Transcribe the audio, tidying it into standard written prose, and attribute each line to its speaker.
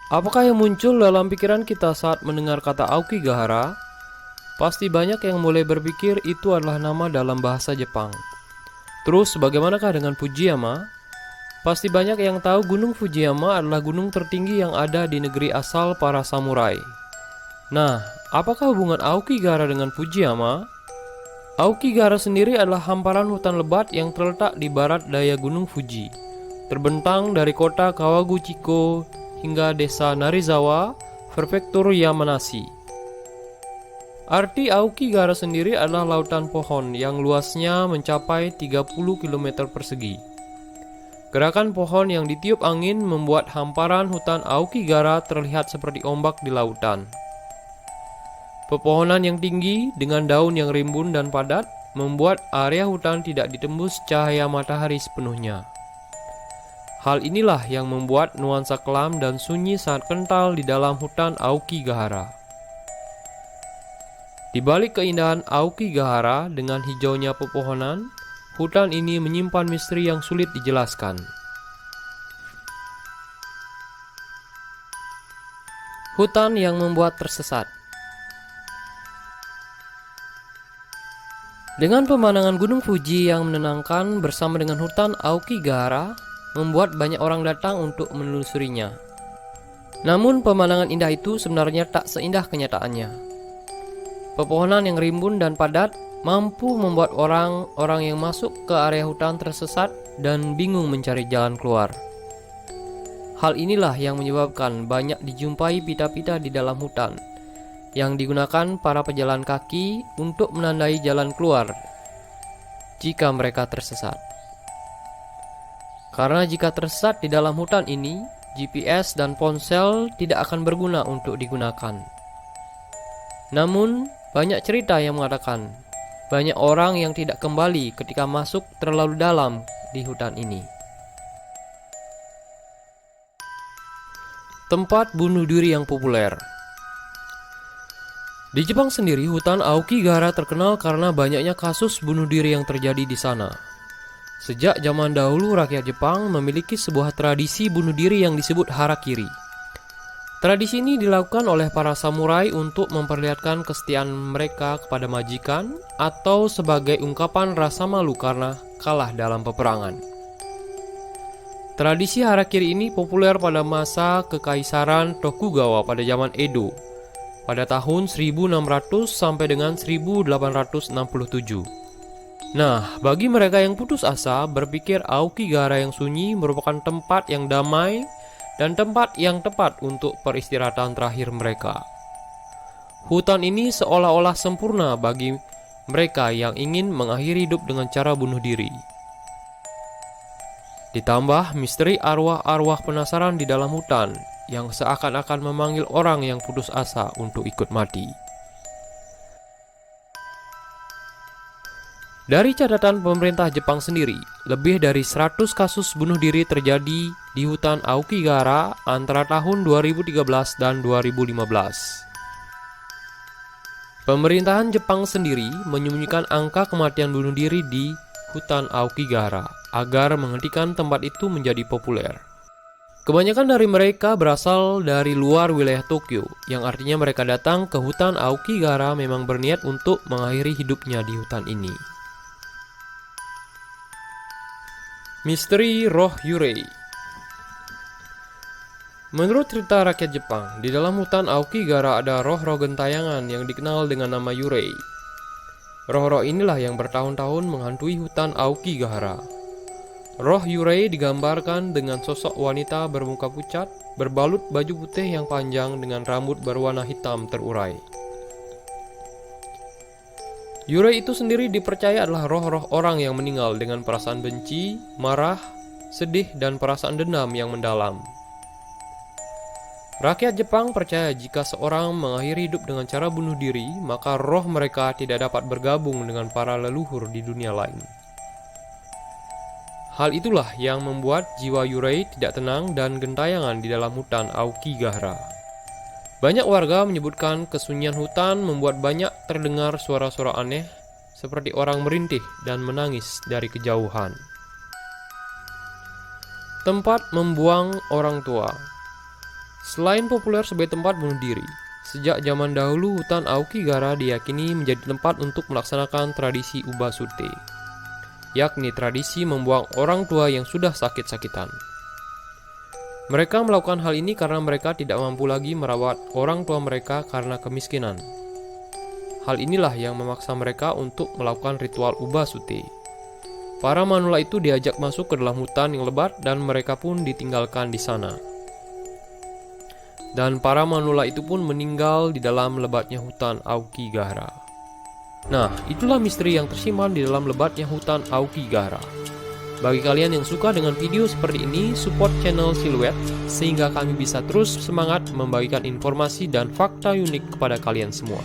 Speaker 1: Apakah yang muncul dalam pikiran kita saat mendengar kata Aokigahara? Pasti banyak yang mulai berpikir itu adalah nama dalam bahasa Jepang. Terus bagaimanakah dengan Fujiyama? Pasti banyak yang tahu Gunung Fujiyama adalah gunung tertinggi yang ada di negeri asal para samurai. Nah, apakah hubungan Aokigahara dengan Fujiyama? Aokigahara sendiri adalah hamparan hutan lebat yang terletak di barat daya Gunung Fuji, terbentang dari kota Kawaguchiko hingga desa Narizawa, prefektur Yamanashi. Arti Aokigahara sendiri adalah lautan pohon yang luasnya mencapai 30 km persegi. Gerakan pohon yang ditiup angin membuat hamparan hutan Aokigahara terlihat seperti ombak di lautan. Pepohonan yang tinggi dengan daun yang rimbun dan padat membuat area hutan tidak ditembus cahaya matahari sepenuhnya. Hal inilah yang membuat nuansa kelam dan sunyi sangat kental di dalam hutan Aokigahara. Di balik keindahan Aokigahara dengan hijaunya pepohonan, hutan ini menyimpan misteri yang sulit dijelaskan. Hutan yang membuat tersesat. Dengan pemandangan Gunung Fuji yang menenangkan bersama dengan hutan Aokigahara, membuat banyak orang datang untuk menelusurinya. Namun pemandangan indah itu sebenarnya tak seindah kenyataannya. Pepohonan yang rimbun dan padat mampu membuat orang-orang yang masuk ke area hutan tersesat dan bingung mencari jalan keluar. Hal inilah yang menyebabkan banyak dijumpai pita-pita di dalam hutan yang digunakan para pejalan kaki untuk menandai jalan keluar jika mereka tersesat. Karena jika tersesat di dalam hutan ini, GPS dan ponsel tidak akan berguna untuk digunakan. Namun, banyak cerita yang mengatakan banyak orang yang tidak kembali ketika masuk terlalu dalam di hutan ini. Tempat bunuh diri yang populer. Di Jepang sendiri, hutan Aokigahara terkenal karena banyaknya kasus bunuh diri yang terjadi di sana. Sejak zaman dahulu, rakyat Jepang memiliki sebuah tradisi bunuh diri yang disebut harakiri. Tradisi ini dilakukan oleh para samurai untuk memperlihatkan kesetiaan mereka kepada majikan atau sebagai ungkapan rasa malu karena kalah dalam peperangan. Tradisi harakiri ini populer pada masa kekaisaran Tokugawa pada zaman Edo, pada tahun 1600 sampai dengan 1867. Nah, bagi mereka yang putus asa, berpikir Aokigahara yang sunyi merupakan tempat yang damai dan tempat yang tepat untuk peristirahatan terakhir mereka. Hutan ini seolah-olah sempurna bagi mereka yang ingin mengakhiri hidup dengan cara bunuh diri. Ditambah misteri arwah-arwah penasaran di dalam hutan yang seakan-akan memanggil orang yang putus asa untuk ikut mati. Dari catatan pemerintah Jepang sendiri, lebih dari 100 kasus bunuh diri terjadi di hutan Aokigahara antara tahun 2013 dan 2015. Pemerintahan Jepang sendiri menyembunyikan angka kematian bunuh diri di hutan Aokigahara agar menghentikan tempat itu menjadi populer. Kebanyakan dari mereka berasal dari luar wilayah Tokyo, yang artinya mereka datang ke hutan Aokigahara memang berniat untuk mengakhiri hidupnya di hutan ini. Misteri Roh Yurei. Menurut cerita rakyat Jepang, di dalam hutan Aokigahara ada roh-roh gentayangan yang dikenal dengan nama Yurei. Roh-roh inilah yang bertahun-tahun menghantui hutan Aokigahara. Roh Yurei digambarkan dengan sosok wanita bermuka pucat, berbalut baju putih yang panjang dengan rambut berwarna hitam terurai. Yurei itu sendiri dipercaya adalah roh-roh orang yang meninggal dengan perasaan benci, marah, sedih, dan perasaan dendam yang mendalam. Rakyat Jepang percaya jika seorang mengakhiri hidup dengan cara bunuh diri, maka roh mereka tidak dapat bergabung dengan para leluhur di dunia lain. Hal itulah yang membuat jiwa Yurei tidak tenang dan gentayangan di dalam hutan Aokigahara. Banyak warga menyebutkan kesunyian hutan membuat banyak terdengar suara-suara aneh seperti orang merintih dan menangis dari kejauhan. Tempat membuang orang tua. Selain populer sebagai tempat bunuh diri, sejak zaman dahulu hutan Aokigahara diyakini menjadi tempat untuk melaksanakan tradisi Ubasute, yakni tradisi membuang orang tua yang sudah sakit-sakitan. Mereka melakukan hal ini karena mereka tidak mampu lagi merawat orang tua mereka karena kemiskinan. Hal inilah yang memaksa mereka untuk melakukan ritual Ubasute. Para manula itu diajak masuk ke dalam hutan yang lebat dan mereka pun ditinggalkan di sana. Dan para manula itu pun meninggal di dalam lebatnya hutan Aokigahara. Nah, itulah misteri yang tersimpan di dalam lebatnya hutan Aokigahara. Bagi kalian yang suka dengan video seperti ini, support channel Siluet sehingga kami bisa terus semangat membagikan informasi dan fakta unik kepada kalian semua.